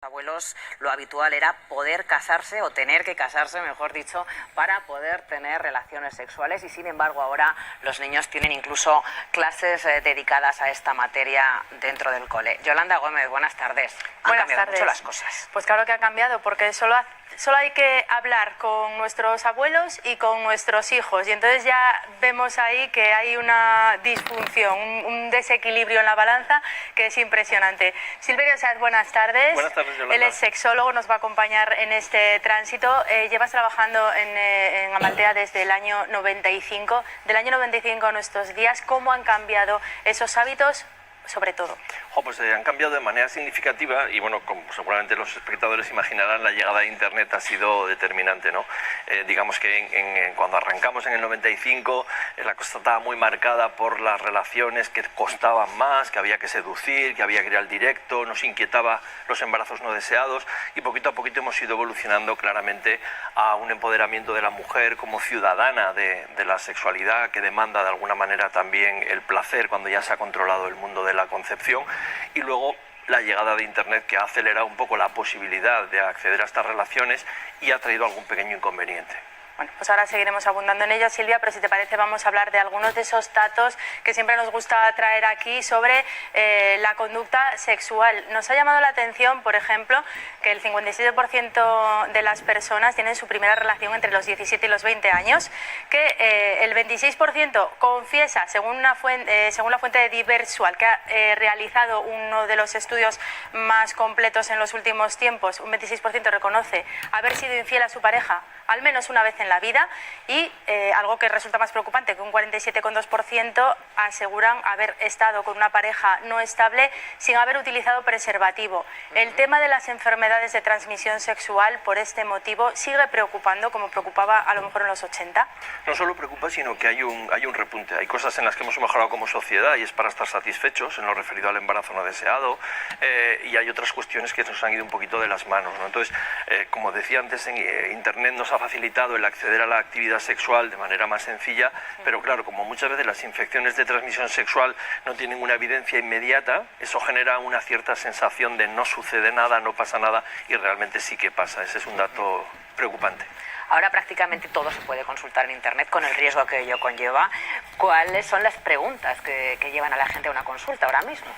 Abuelos, lo habitual era poder casarse o tener que casarse, mejor dicho, para poder tener relaciones sexuales, y sin embargo ahora los niños tienen incluso clases dedicadas a esta materia dentro del cole. Yolanda Gómez, buenas tardes. Han cambiado mucho las cosas. Pues claro que ha cambiado, porque solo hay que hablar con nuestros abuelos y con nuestros hijos, y entonces ya vemos ahí que hay una disfunción, un desequilibrio en la balanza que es impresionante. Silverio Sáez, buenas tardes. Buenas tardes, Yolanda. Él es sexólogo, nos va a acompañar en este tránsito. Llevas trabajando en Amaltea desde el año 95. Del año 95 a nuestros días, ¿cómo han cambiado esos hábitos? Sobre todo. Pues han cambiado de manera significativa y bueno, como seguramente los espectadores imaginarán, la llegada de Internet ha sido determinante, ¿no? Digamos que cuando arrancamos en el 95 la cosa estaba muy marcada por las relaciones que costaban más, que había que seducir, que había que ir al directo, nos inquietaba los embarazos no deseados, y poquito a poquito hemos ido evolucionando claramente a un empoderamiento de la mujer como ciudadana de la sexualidad, que demanda de alguna manera también el placer cuando ya se ha controlado el mundo de la concepción, y luego la llegada de Internet, que ha acelerado un poco la posibilidad de acceder a estas relaciones y ha traído algún pequeño inconveniente. Bueno, pues ahora seguiremos abundando en ello, Silvia, pero si te parece vamos a hablar de algunos de esos datos que siempre nos gusta traer aquí sobre la conducta sexual. Nos ha llamado la atención, por ejemplo, que el 57% de las personas tienen su primera relación entre los 17 y los 20 años, que el 26% confiesa, según la fuente de Diversual, que ha realizado uno de los estudios más completos en los últimos tiempos, un 26% reconoce haber sido infiel a su pareja al menos una vez en la vida, y algo que resulta más preocupante, que un 47,2% aseguran haber estado con una pareja no estable sin haber utilizado preservativo. El tema de las enfermedades de transmisión sexual, por este motivo, sigue preocupando como preocupaba a lo mejor en los 80. No solo preocupa, sino que hay un repunte. Hay cosas en las que hemos mejorado como sociedad y es para estar satisfechos en lo referido al embarazo no deseado, y hay otras cuestiones que nos han ido un poquito de las manos, ¿no? Entonces, como decía antes, Internet nos ha facilitado el acceder a la actividad sexual de manera más sencilla, pero claro, como muchas veces las infecciones de transmisión sexual no tienen una evidencia inmediata, eso genera una cierta sensación de no sucede nada, no pasa nada, y realmente sí que pasa. Ese es un dato preocupante. Ahora prácticamente todo se puede consultar en Internet, con el riesgo que ello conlleva. ¿Cuáles son las preguntas que llevan a la gente a una consulta ahora mismo?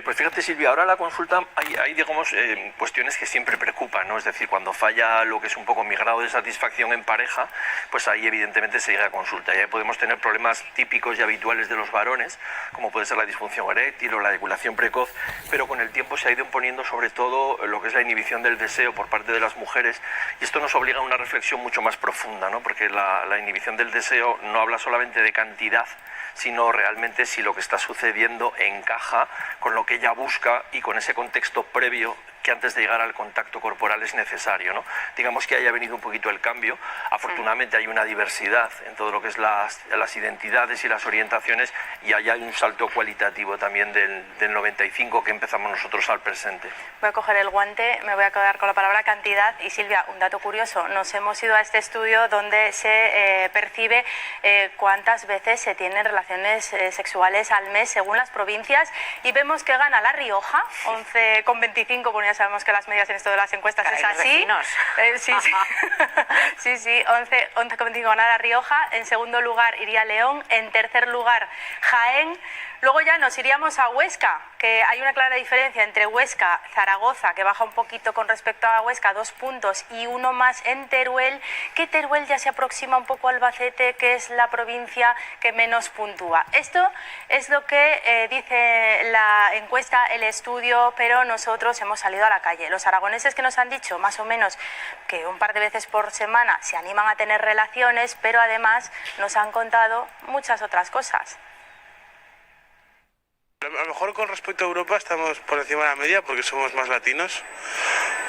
Pues fíjate, Silvia, ahora la consulta hay digamos, cuestiones que siempre preocupan, ¿no? Es decir, cuando falla lo que es un poco mi grado de satisfacción en pareja, pues ahí evidentemente se llega a consulta. Y ahí podemos tener problemas típicos y habituales de los varones, como puede ser la disfunción eréctil o la eyaculación precoz, pero con el tiempo se ha ido imponiendo sobre todo lo que es la inhibición del deseo por parte de las mujeres, y esto nos obliga a una reflexión mucho más profunda, ¿no? Porque la inhibición del deseo no habla solamente de cantidad, sino realmente si lo que está sucediendo encaja con lo que ella busca y con ese contexto previo que antes de llegar al contacto corporal es necesario, ¿no? Digamos que haya venido un poquito el cambio. Afortunadamente hay una diversidad en todo lo que es las identidades y las orientaciones, y ahí hay un salto cualitativo también del 95 que empezamos nosotros al presente. Voy a coger el guante, me voy a quedar con la palabra cantidad. Y Silvia, un dato curioso, nos hemos ido a este estudio donde se percibe cuántas veces se tienen relaciones sexuales al mes según las provincias, y vemos que gana La Rioja, 11,25, porque ya sabemos que las medias en esto de las encuestas es así. Sí, 11,25 gana La Rioja. En segundo lugar iría León, en tercer lugar Jaén. Luego ya nos iríamos a Huesca, que hay una clara diferencia entre Huesca, Zaragoza, que baja un poquito con respecto a Huesca, 2 puntos, y uno más en Teruel, que Teruel ya se aproxima un poco a Albacete, que es la provincia que menos puntúa. Esto es lo que dice la encuesta, el estudio, pero nosotros hemos salido a la calle. Los aragoneses, que nos han dicho más o menos que un par de veces por semana se animan a tener relaciones, pero además nos han contado muchas otras cosas. A lo mejor con respecto a Europa estamos por encima de la media porque somos más latinos,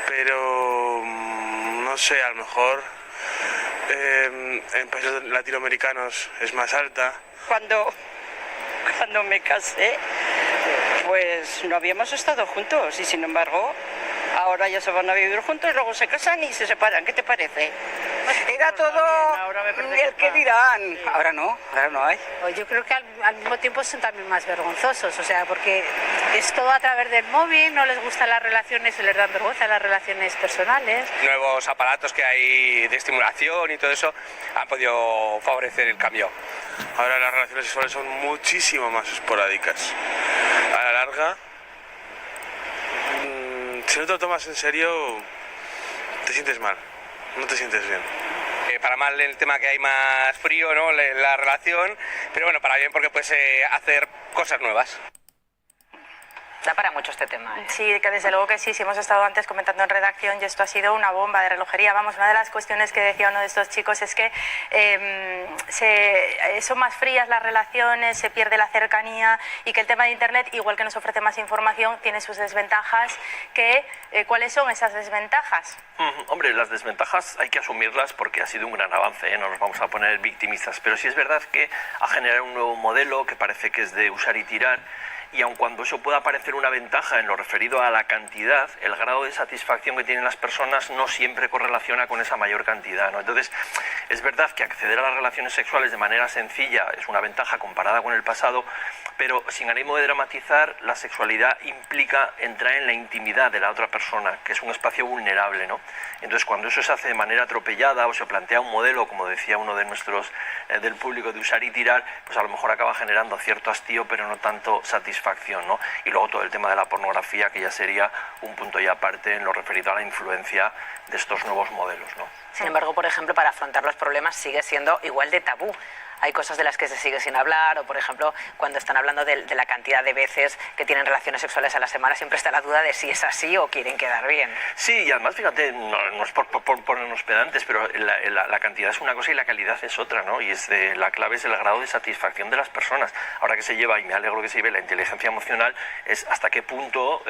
pero no sé, a lo mejor en países latinoamericanos es más alta. Cuando me casé, pues no habíamos estado juntos, y sin embargo ahora ya se van a vivir juntos, luego se casan y se separan. ¿Qué te parece? Era todo el que dirán. Ahora no hay. Yo creo que al mismo tiempo son también más vergonzosos, o sea, porque es todo a través del móvil, no les gustan las relaciones, se les dan vergüenza las relaciones personales. Nuevos aparatos que hay de estimulación y todo eso han podido favorecer el cambio. Ahora las relaciones sexuales son muchísimo más esporádicas. A la larga, si no te lo tomas en serio, te sientes mal, no te sientes bien. Para mal el tema que hay más frío, ¿no? La relación, pero bueno, para bien porque puedes hacer cosas nuevas. Da para mucho este tema. Sí, que desde luego que sí, si hemos estado antes comentando en redacción y esto ha sido una bomba de relojería. Vamos, una de las cuestiones que decía uno de estos chicos es que son más frías las relaciones, se pierde la cercanía y que el tema de Internet, igual que nos ofrece más información, tiene sus desventajas. ¿Cuáles son esas desventajas? Hombre, las desventajas hay que asumirlas porque ha sido un gran avance, ¿eh? No nos vamos a poner victimistas, pero sí es verdad que ha generado un nuevo modelo que parece que es de usar y tirar. Y aun cuando eso pueda parecer una ventaja en lo referido a la cantidad, el grado de satisfacción que tienen las personas no siempre correlaciona con esa mayor cantidad, ¿no? Entonces, es verdad que acceder a las relaciones sexuales de manera sencilla es una ventaja comparada con el pasado, pero sin ánimo de dramatizar, la sexualidad implica entrar en la intimidad de la otra persona, que es un espacio vulnerable, ¿no? Entonces, cuando eso se hace de manera atropellada o se plantea un modelo, como decía uno de nuestros del público, de usar y tirar, pues a lo mejor acaba generando cierto hastío, pero no tanto satisfacción, ¿no? Y luego todo el tema de la pornografía, que ya sería un punto y aparte en lo referido a la influencia de estos nuevos modelos, ¿no? Sin embargo, por ejemplo, para afrontar los problemas sigue siendo igual de tabú. Hay cosas de las que se sigue sin hablar, o por ejemplo, cuando están hablando de la cantidad de veces que tienen relaciones sexuales a la semana, siempre está la duda de si es así o quieren quedar bien. Sí, y además, fíjate, no es por ponernos pedantes, pero la cantidad es una cosa y la calidad es otra, ¿no? Y la clave es el grado de satisfacción de las personas. Ahora que se lleva, y me alegro que se lleve, la inteligencia emocional, es hasta qué punto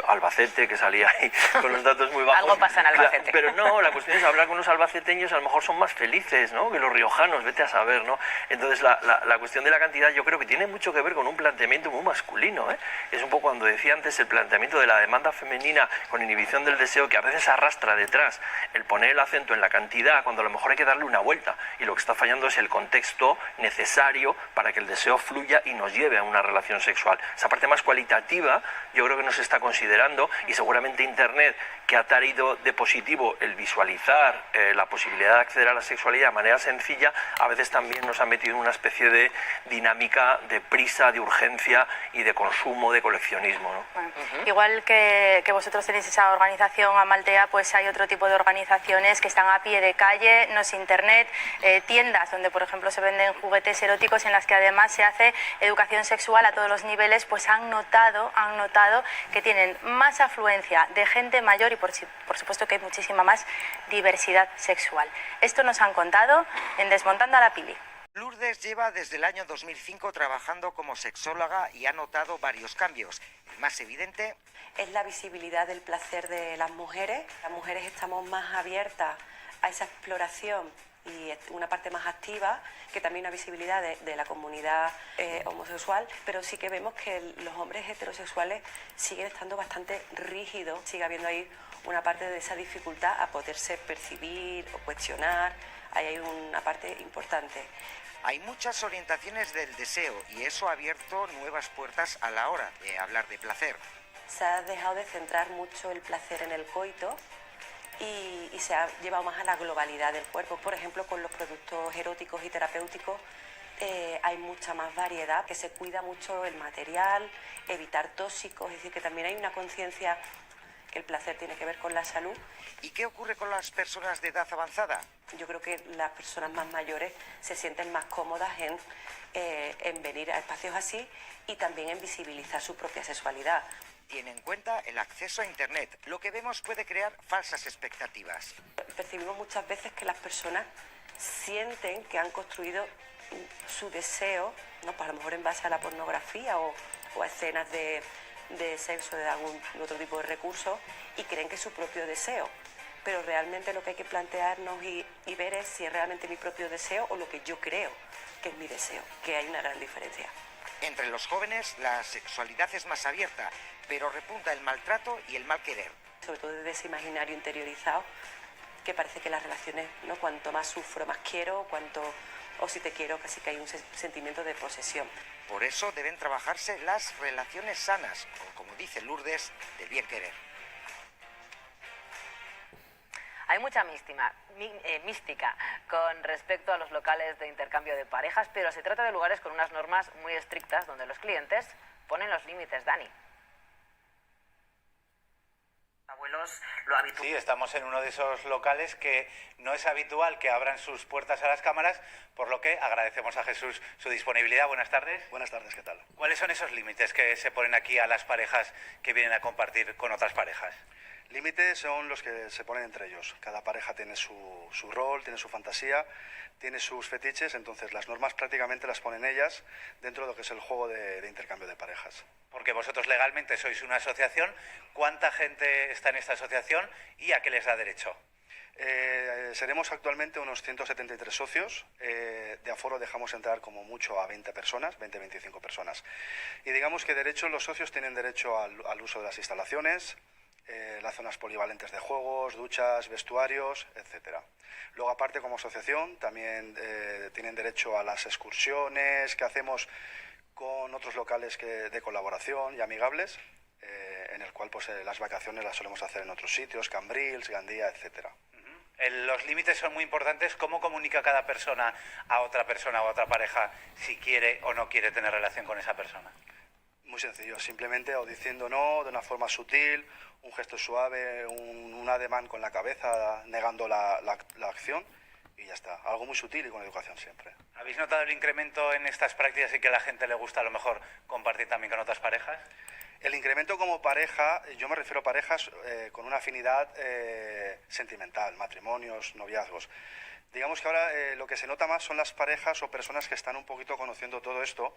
Albacete, que salía ahí con los datos muy bajos... Algo pasa en Albacete. Pero no, la cuestión es hablar con los albaceteños, a lo mejor son más felices, ¿no?, que los riojanos, vete a saber, ¿no? Entonces la cuestión de la cantidad yo creo que tiene mucho que ver con un planteamiento muy masculino, ¿eh? Es un poco cuando decía antes el planteamiento de la demanda femenina con inhibición del deseo, que a veces arrastra detrás el poner el acento en la cantidad cuando a lo mejor hay que darle una vuelta, y lo que está fallando es el contexto necesario para que el deseo fluya y nos lleve a una relación sexual. Esa parte más cualitativa yo creo que no se está considerando, y seguramente Internet, que ha traído de positivo el visualizar la posibilidad de acceder a la sexualidad de manera sencilla, a veces también nos ha metido en una especie de dinámica de prisa, de urgencia y de consumo, de coleccionismo, ¿no? Bueno, igual que vosotros tenéis esa organización Amaltea, pues hay otro tipo de organizaciones que están a pie de calle, no es Internet, tiendas donde por ejemplo se venden juguetes eróticos, en las que además se hace educación sexual a todos los niveles. Pues han notado que tienen más afluencia de gente mayor y por supuesto que hay muchísima más diversidad sexual. Esto nos han contado en Desmontando a la Pili. Lourdes lleva desde el año 2005 trabajando como sexóloga y ha notado varios cambios. El más evidente es la visibilidad del placer de las mujeres. Las mujeres estamos más abiertas a esa exploración y una parte más activa, que también una visibilidad de la comunidad homosexual, pero sí que vemos que los hombres heterosexuales siguen estando bastante rígidos, sigue habiendo ahí una parte de esa dificultad a poderse percibir o cuestionar. Ahí hay una parte importante. Hay muchas orientaciones del deseo y eso ha abierto nuevas puertas a la hora de hablar de placer. Se ha dejado de centrar mucho el placer en el coito y se ha llevado más a la globalidad del cuerpo. Por ejemplo, con los productos eróticos y terapéuticos hay mucha más variedad, que se cuida mucho el material, evitar tóxicos, es decir, que también hay una conciencia que el placer tiene que ver con la salud. ¿Y qué ocurre con las personas de edad avanzada? Yo creo que las personas más mayores se sienten más cómodas en venir a espacios así y también en visibilizar su propia sexualidad. Tiene en cuenta el acceso a Internet. Lo que vemos puede crear falsas expectativas. Percibimos muchas veces que las personas sienten que han construido su deseo, ¿no? Pues a lo mejor en base a la pornografía o a escenas de sexo, de algún otro tipo de recurso, y creen que es su propio deseo. Pero realmente lo que hay que plantearnos y ver es si es realmente mi propio deseo o lo que yo creo que es mi deseo, que hay una gran diferencia. Entre los jóvenes la sexualidad es más abierta, pero repunta el maltrato y el mal querer. Sobre todo desde ese imaginario interiorizado que parece que las relaciones, ¿no? Cuanto más sufro, más quiero, o si te quiero, casi que hay un sentimiento de posesión. Por eso deben trabajarse las relaciones sanas, o como dice Lourdes, del bien querer. Hay mucha mística con respecto a los locales de intercambio de parejas, pero se trata de lugares con unas normas muy estrictas donde los clientes ponen los límites, Dani. Abuelos, lo habitual. Sí, estamos en uno de esos locales que no es habitual que abran sus puertas a las cámaras, por lo que agradecemos a Jesús su disponibilidad. Buenas tardes. Buenas tardes, ¿qué tal? ¿Cuáles son esos límites que se ponen aquí a las parejas que vienen a compartir con otras parejas? Límites son los que se ponen entre ellos. Cada pareja tiene su rol, tiene su fantasía, tiene sus fetiches, entonces las normas prácticamente las ponen ellas dentro de lo que es el juego de intercambio de parejas. Porque vosotros legalmente sois una asociación. ¿Cuánta gente está en esta asociación y a qué les da derecho? Seremos actualmente unos 173 socios. De aforo dejamos entrar como mucho a 20 personas, 20-25 personas. Y digamos que los socios tienen derecho al uso de las instalaciones, las zonas polivalentes de juegos, duchas, vestuarios, etcétera. Luego, aparte, como asociación, también tienen derecho a las excursiones que hacemos con otros locales de colaboración y amigables, en el cual pues las vacaciones las solemos hacer en otros sitios, Cambrils, Gandía, etcétera. Los límites son muy importantes. ¿Cómo comunica cada persona o a otra pareja si quiere o no quiere tener relación con esa persona? Muy sencillo, simplemente o diciendo no de una forma sutil, un gesto suave, un ademán con la cabeza negando la acción y ya está. Algo muy sutil y con educación siempre. ¿Habéis notado el incremento en estas prácticas y que a la gente le gusta a lo mejor compartir también con otras parejas? El incremento como pareja, yo me refiero a parejas con una afinidad sentimental, matrimonios, noviazgos. Digamos que ahora lo que se nota más son las parejas o personas que están un poquito conociendo todo esto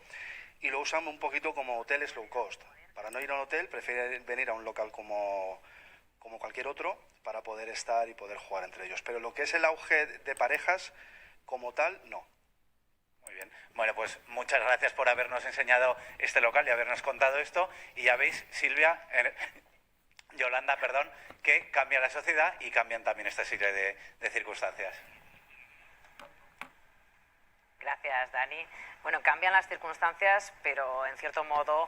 y lo usan un poquito como hoteles low cost. Para no ir a un hotel, prefieren venir a un local como cualquier otro para poder estar y poder jugar entre ellos. Pero lo que es el auge de parejas como tal, no. Muy bien. Bueno, pues muchas gracias por habernos enseñado este local y habernos contado esto. Y ya veis, Silvia, Yolanda, perdón, que cambia la sociedad y cambian también esta serie de circunstancias. Gracias, Dani. Bueno, cambian las circunstancias, pero en cierto modo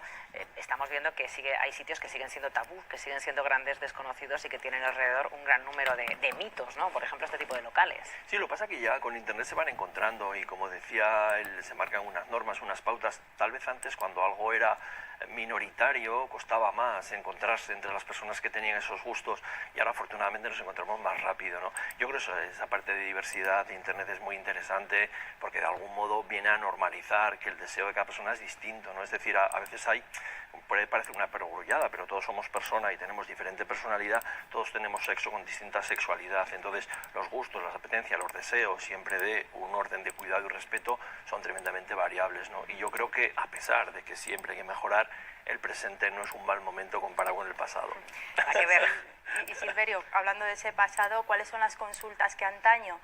estamos viendo que hay sitios que siguen siendo tabú, que siguen siendo grandes desconocidos y que tienen alrededor un gran número de mitos, ¿no? Por ejemplo, este tipo de locales. Sí, lo que pasa es que ya con Internet se van encontrando y, como decía él, se marcan unas normas, unas pautas. Tal vez antes, cuando algo era minoritario, costaba más encontrarse entre las personas que tenían esos gustos y ahora afortunadamente nos encontramos más rápido, ¿no? Yo creo que esa parte de diversidad de Internet es muy interesante porque de algún modo viene a normalizar que el deseo de cada persona es distinto, ¿no? Es decir, a veces puede parecer una perogrullada, pero todos somos personas y tenemos diferente personalidad, todos tenemos sexo con distinta sexualidad, entonces los gustos, las apetencias, los deseos, siempre de un orden de cuidado y respeto, son tremendamente variables, ¿no? Y yo creo que a pesar de que siempre hay que mejorar, el presente no es un mal momento comparado con el pasado. Hay que ver. Y Silverio, hablando de ese pasado, ¿cuáles son las consultas que antaño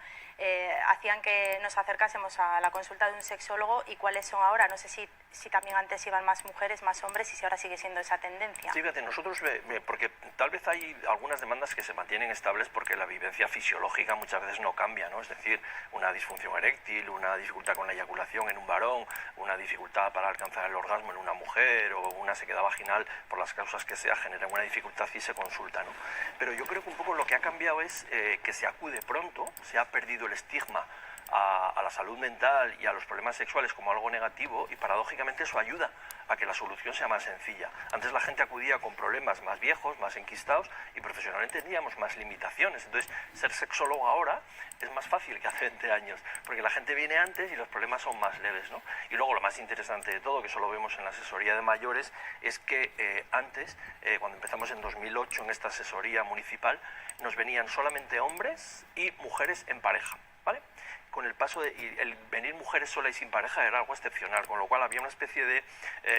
hacían que nos acercásemos a la consulta de un sexólogo y cuáles son ahora? No sé si también antes iban más mujeres, más hombres y si ahora sigue siendo esa tendencia. Sí, fíjate, nosotros, porque tal vez hay algunas demandas que se mantienen estables porque la vivencia fisiológica muchas veces no cambia, ¿no? Es decir, una disfunción eréctil, una dificultad con la eyaculación en un varón, una dificultad para alcanzar el orgasmo en una mujer o una sequedad vaginal, por las causas que sea, genera una dificultad y se consulta, ¿no? Pero yo creo que un poco lo que ha cambiado es que se acude pronto, se ha perdido el estigma a la salud mental y a los problemas sexuales como algo negativo y paradójicamente eso ayuda a que la solución sea más sencilla. Antes la gente acudía con problemas más viejos, más enquistados y profesionalmente teníamos más limitaciones. Entonces ser sexólogo ahora es más fácil que hace 20 años porque la gente viene antes y los problemas son más leves, ¿no? Y luego lo más interesante de todo, que eso lo vemos en la asesoría de mayores, es que antes, cuando empezamos en 2008 en esta asesoría municipal, nos venían solamente hombres y mujeres en pareja, ¿vale? Con el paso el venir mujeres solas y sin pareja era algo excepcional, con lo cual había una especie de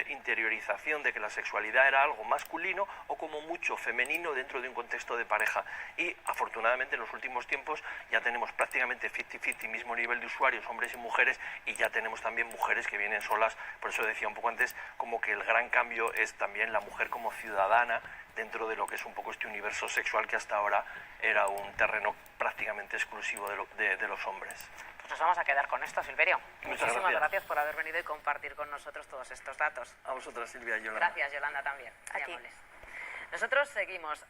interiorización de que la sexualidad era algo masculino o como mucho femenino dentro de un contexto de pareja. Y afortunadamente en los últimos tiempos ya tenemos prácticamente 50-50 mismo nivel de usuarios, hombres y mujeres, y ya tenemos también mujeres que vienen solas. Por eso decía un poco antes como que el gran cambio es también la mujer como ciudadana dentro de lo que es un poco este universo sexual que hasta ahora era un terreno prácticamente exclusivo de los hombres. Pues nos vamos a quedar con esto, Silverio. Muchísimas gracias por haber venido y compartir con nosotros todos estos datos. A vosotras, Silvia y Yolanda. Gracias, Yolanda, también. Muy amables. Nosotros seguimos.